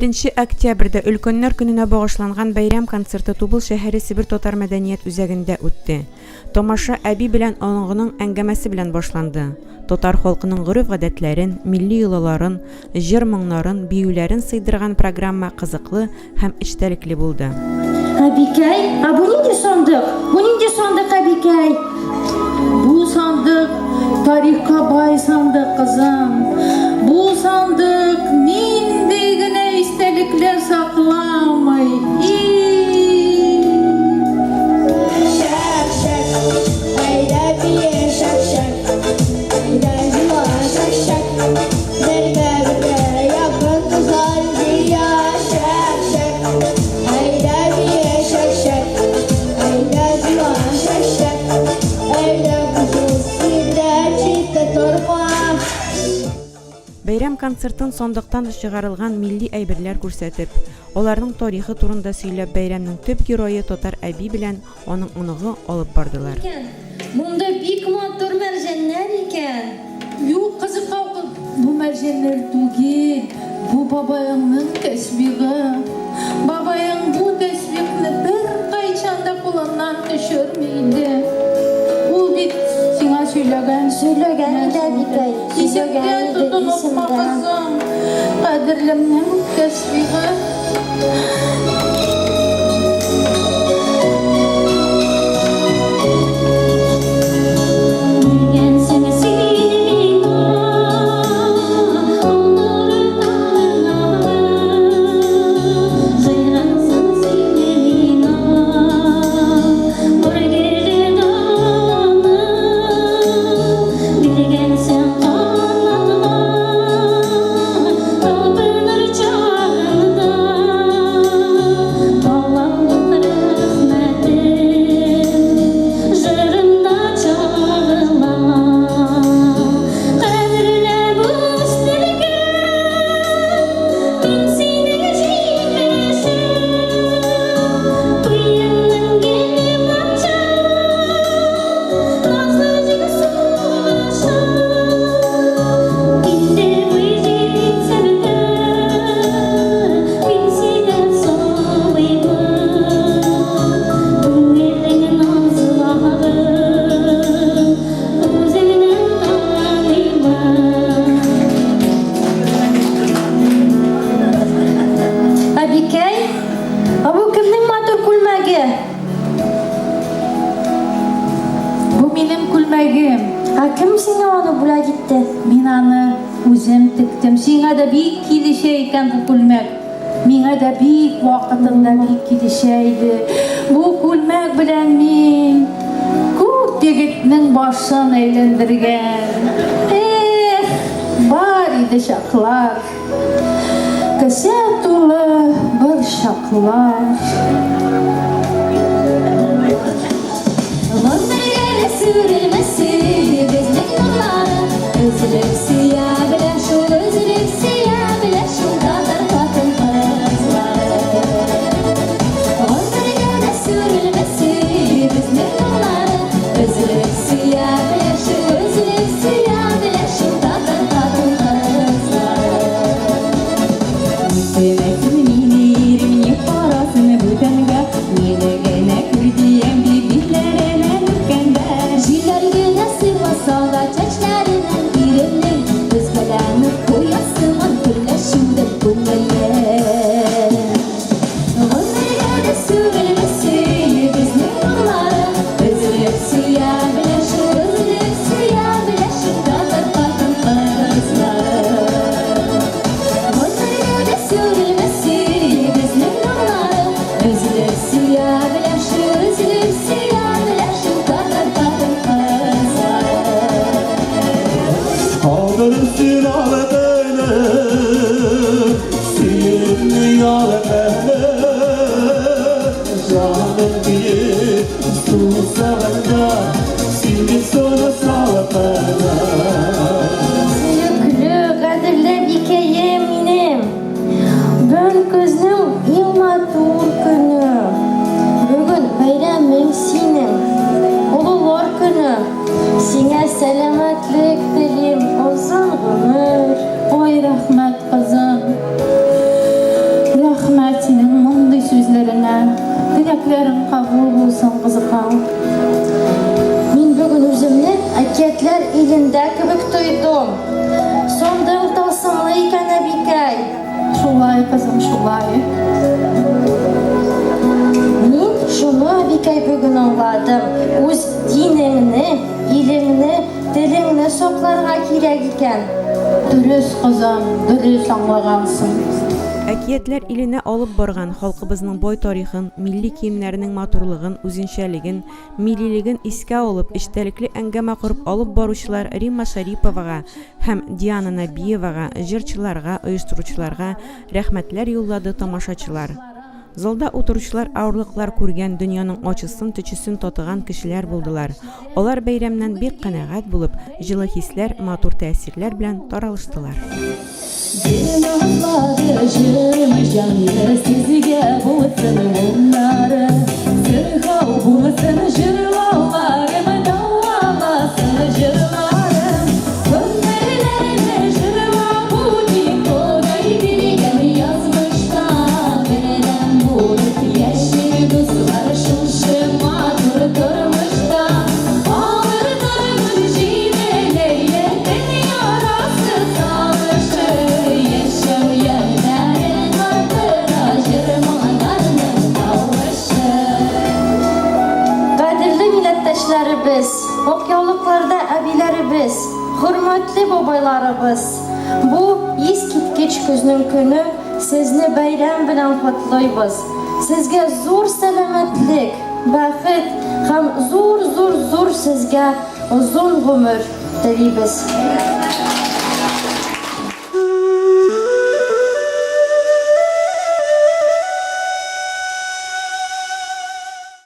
1 октябрьдә Өлкөннәр көненә багышланган бәйрәм концерты Тубыл шәһәре Сибир татар мәдәният үзәгендә үтте. Тамаша әби белән оныгының әңгәмәсе белән башланды. Татар халкының гореф-гадәтләрен, милли йолаларын, җыр-моңнарын, биюләрен сыйдырган программа кызыклы һәм эчтәлекле булды. Абикәй, бу нинди сандык? Бу нинди сандык, Абикәй? Бу сандык тарихка бай сандык, кызым. Бу сандык нинди генә истәлекләр сакламый. Бәйрәм концертын сандыктан чыгарылган милли әйберләр күрсәтеп, аларның тарихы турында сөйләп, бәйрәмнең төп герое татар әби белән аның оныгы алып бардылар. Монда бик матур мәрҗәннәр икән. Юк, кызыкка, бу мәрҗәннәр түгел. Бу бабаеңның тәсбиғы. Бабаең бу тәсбихне бер кайчан да кулыннан төшермәйде. Ул бит сиңа сөйләгән иде, Абикәй. Сөйләгән иде, кызым. Кадерлемнең тәсбиғы. Кем сиңа аны бүләк итте? Мин аны үзем тиктем. Сиңа да бик килешә икән бу күлмәк. Миңа да бик вакытында бик килешә иде. Бу күлмәк белән мин күп егетнең башын әйләндергән. Бар иде чаклар. Кесә тулы бер чаклар. sözlerine. Dileklerin kabul olsun kızıkam. Min bugün özümni Aketler ilinde kibik duydum. Sondığın tılsımlı iken Abikay. Şulay kızım şulay. Min şunu Abikay bugün anladım. Öz dinini, ilini, dilini soklarga kirek iken. Dürüst kızım, dürüst anlagansın. Әкиятләр иленә алып барган халкыбызның бай тарихын, милли киемнәренең матурлыгын, үзенчәлеген, миллилеген искә алып, эчтәлекле әңгәмә корып алып баручылар Римма Шариповага һәм Диана Набиевага, җырчыларга, оештыручыларга рәхмәтләр юллады тамашачылар. Залда утыручылар авырлыклар күргән, дөньяның ачысын, төчесен татыган кешеләр булдылар. Алар бәйрәмнән бик канәгать булып, җылы хисләр, матур тәэсирләр белән таралыштылар. Dinozlar yaşırmış canlı sizge bulsun onları Sırhav bulsun jırvalarım davamasın jırlarım Gözlerine jırva budik odayı dilgen yazmışta Beneden bulut yeşil duzlar şılşı matur durmuşta Ağır darmış jimeleye beni yarası savaşı Qadirli milletdaşlarыбыз, okyoluklarda abilerimiz, hürmetli babaylarımız. Bu eskitkiç kuzning kuni sizni bayram bilan qutlaymiz. Sizga zo'r salomatlik, baxt ham zo'r sizga uzun umr tilaymiz.